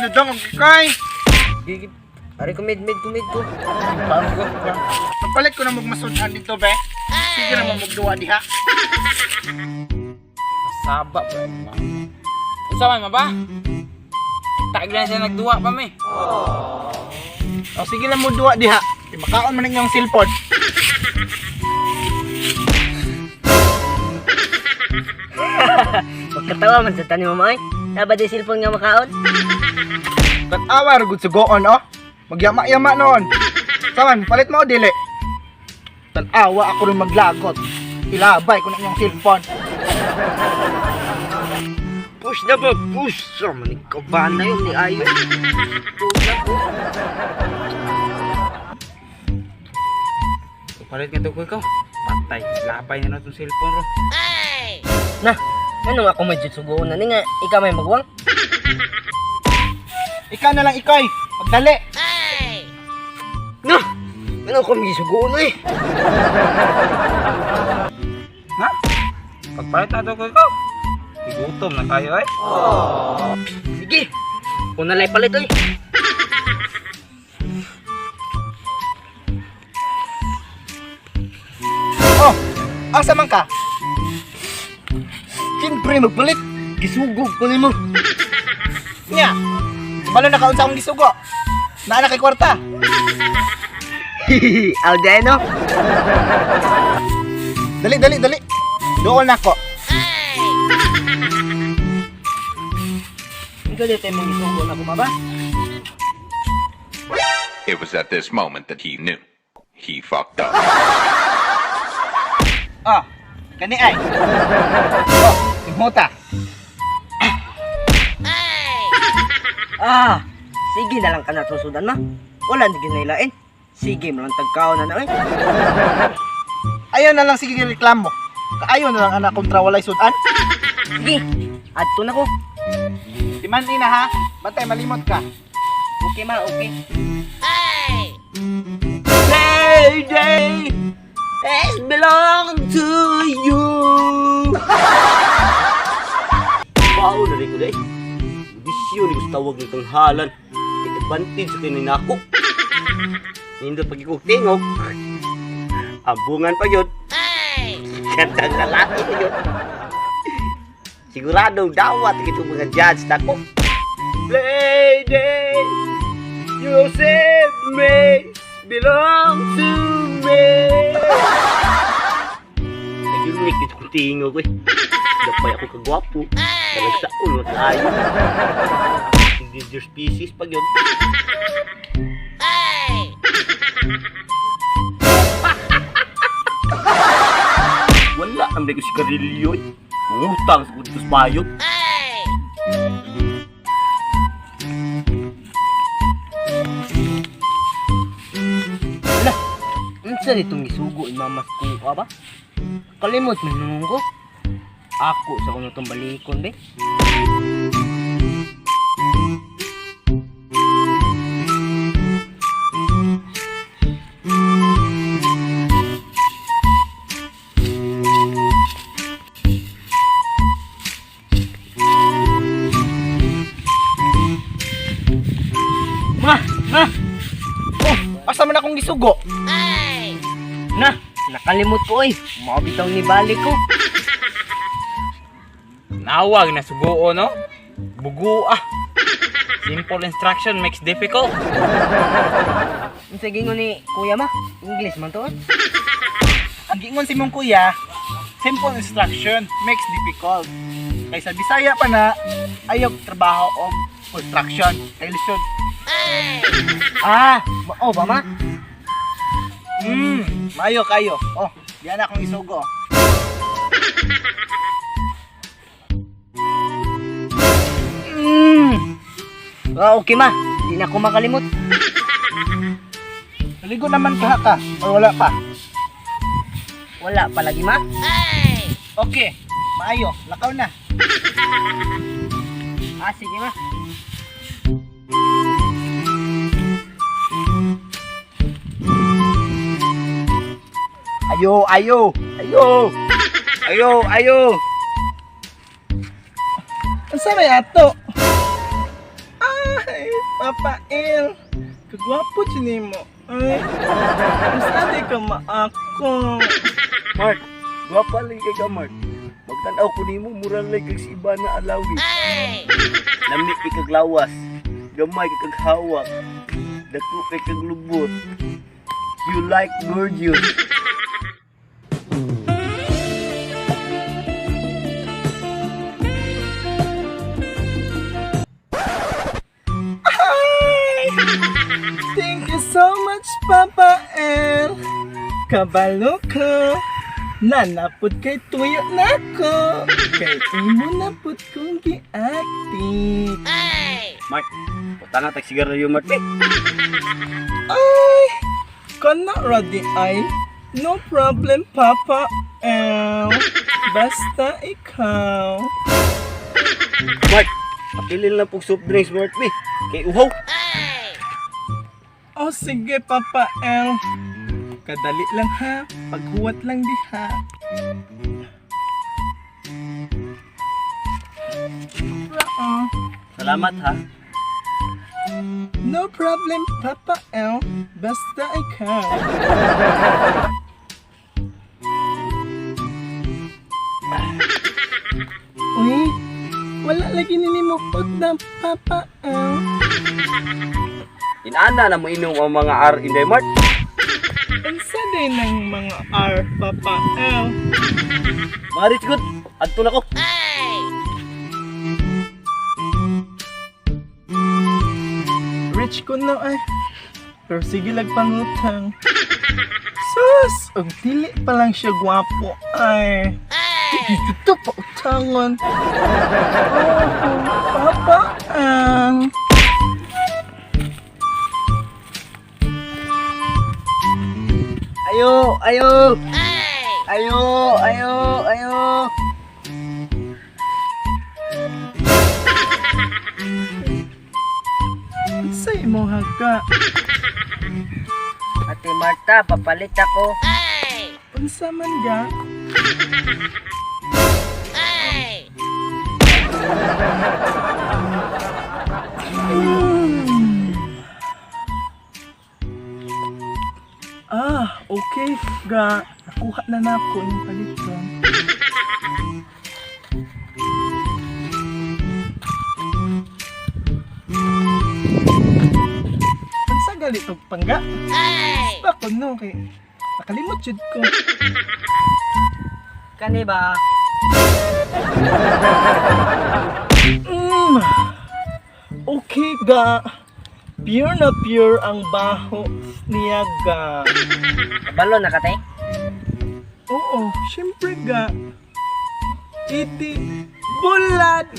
dudong ang kay. Gigit. Ari ko mid ko. Bago. Papalit ko na magmasudan dito, be. Sige na magduwa diha. Saba ba? Usaman mo ba? Taglan siya nagduwa pa mi. O sige lang mo duwa diha. Makaon man yung cellphone. Pagkatawa man sa tanim mo ay. Dapat di cellphone nga makaon. Kat-awa ragud sugoon, oh. Magyama-yama noon. Saman, palit mo o dili? Tan-awa ako rin maglagot. Ilabay ko na yung cellphone. Push na ba? Push! So, manikabahan na yun ni Ayo. Push na po. Palit nga to ko ikaw. Patay. Lapay na na itong cellphone ro. Na, ano ako medyo sugoon na ni nga. Ikaw may magwang? Ikaw na lang, Ikoy. Magdali. Na! Ano ako may sugoon na eh. Na? Pagpalit na to ko ikaw. Igutom na tayo eh. Sige. Kung nalay palit eh. Oh, asa man ka? Siyempre magpalit. Gisugog ko ni mo. Nya, balo na kaunsa akong gisugo. Naa na kay kwarta. Alday no? Dali. Doon na ko. Ikaw dito yung mga isugo na kumaba? It was at this moment that he knew. He fucked up. Oh, kani ay. Oh, simuta. Sige na lang ka na tusudan ma. Wala na ginailain. Sige mo lang tagkaon na na eh. Ayaw na lang sige reklamo. Kaayo na lang anak kontra walay sudan. Sige, adto na ko. Timan ina ha. Bantay malimot ka. Okay ma, okay. Day. This belong to you. Wow, na rin ko day. Bisyo ni gusto tawag nitong halan. Take-advantage sa kininako. Nindot pag tingog. Ambungan pa yun. Gandang lalaki pa yun. Siguradong dawat itong mga judge na ko. Lady, you save me, belong to me. Nag-unique dito kong tingog eh. Dapay ako kagwapo. Nalagsaon mo tayo. Endangered species pag yun. Wala ang ko si Carillo eh. Mangutang sa kuditos bayot. Wala, unsa nitong gisugo imamas ko ba? Kalimot man nung ko. Ako sa kuno tong balikon be. Ma! Oh, asa man akong gisugo? Na, nakalimot ko eh. Mabitaw ni balik ko. Nawag na suguo no? Bugu ah. Simple instruction makes difficult. Unsa gingon ni kuya ma? English man to. Ang gingon si mong kuya, simple instruction makes difficult. Kay sa Bisaya pa na, ayaw trabaho o construction. Kay lisod. Oh ba ma? Mayo kayo. Oh, diyan akong isugo. Okay ma, di na ako makalimot. Naligo naman ka o wala pa? Wala pa lagi ma. Okay, maayo, lakaw na. Sige ma. Ayo. Asa may ato? Papa El. Kagwapo dyan mo. Ay, mas ate ka maako. Mark, gwapa lang kay ka, Mark. Magtanaw ko nimo murag lay kag si iba na alawi. Lami kay kag lawas, gamay kay kag hawak, dako kay kag lubot. You like gorgeous. Thank you so much, Papa El. Kabalo ko. Nanapod kay tuyo na ko. Kay imo napod kong giatik. Mark, putana tag sigarilyo, Mark. Ay, kana ready ay. No problem, Papa El. Basta ikaw. Mark, pakilin lang pong soft drinks, Mark. Kay uhaw. Oh, sige, Papa El. Kadali lang ha. Paghuwat lang diha. Salamat ha. No problem, Papa El. Basta ikaw. Uy, wala lagi ninimukod na, Papa El. Inana na mo inom ang mga R in the Mark. Unsa din ng mga R, Papa El? Mga rich good, adto na ko. Rich ko na ay. Pero sige lang pangutang. Sus! Ang dili pa lang siya gwapo ay. Dito pa utangon. Oh, Papa El. Ayo, ayo. Ayo, ayo, ayo. Sa imo haga. Ate Marta, papalit ako. Unsa man ga? Okay ga. Nakuha na nako yung paliton. Unsa galit og pangga? Bako no kay nakalimot jud ko. Kani ba? Okay ga. Pure na pure ang baho niya ga. Kabalo na kate? Oo, syempre ga. Iti bulat.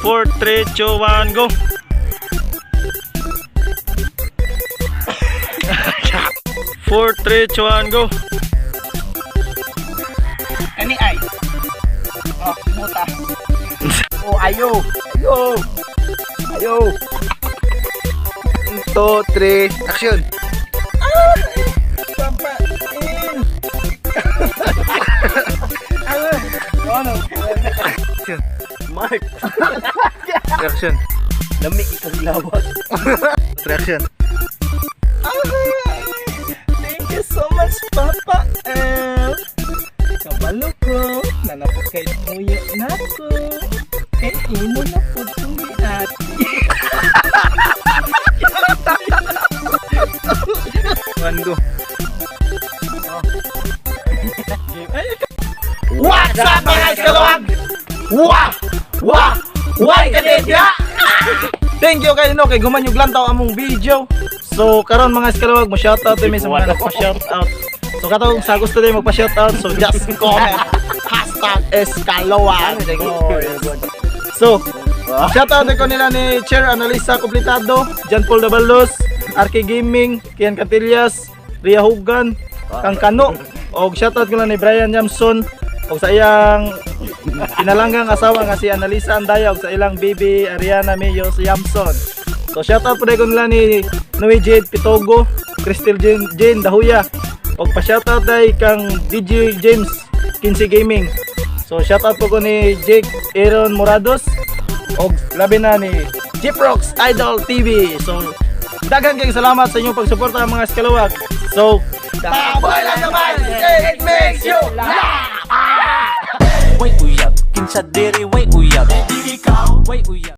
Four, three, two, one, go. 4, 3, 2, 1, go. Ani ay. Oh, muta. Oh, ayo. Ayo. Ayo. 1, 2, 3, action. Papa in. Ano? Action. Mark, Reaction. lami ikang lawas. Reaction. Thank you so much, Papa El. Kabalo ko, nanapot kay tuyo na ko. Kay imo na po itong giati. Wando. What's up mga kalawag? Wah! Wah! Why kadedya? Thank you kayo no kay gumanyog lantaw among video. So karon mga eskalawag mo shoutout to sa mga nagpa-shoutout. So katong sa gusto din magpa-shoutout so just comment #eskalawag. So shoutout ko nila ni Chair Analisa Kompletado, John Paul Dabalos, RK Gaming, Kian Catillas, Ria Hugan, Kang Kano, og shoutout ko lang ni Brian Yamson og sa iyang pinalanggang asawa nga si Analisa Andaya og sa ilang baby Ariana Mayos Yamson. So shoutout po ko nila ni Noe Jade Pitogo, Crystal Jane Dahuya og pa-shoutout day kang DJ James Kinsey Gaming. So shoutout po ko ni Jake Aaron Morados o labi na ni Jeeprox Idol TV. So daghang kayong salamat sa inyong pagsuporta mga Skalawag. So tabuelan naman, it makes you laugh. Way uyab, kinsa diri way uyab. Diri ka, way uyab.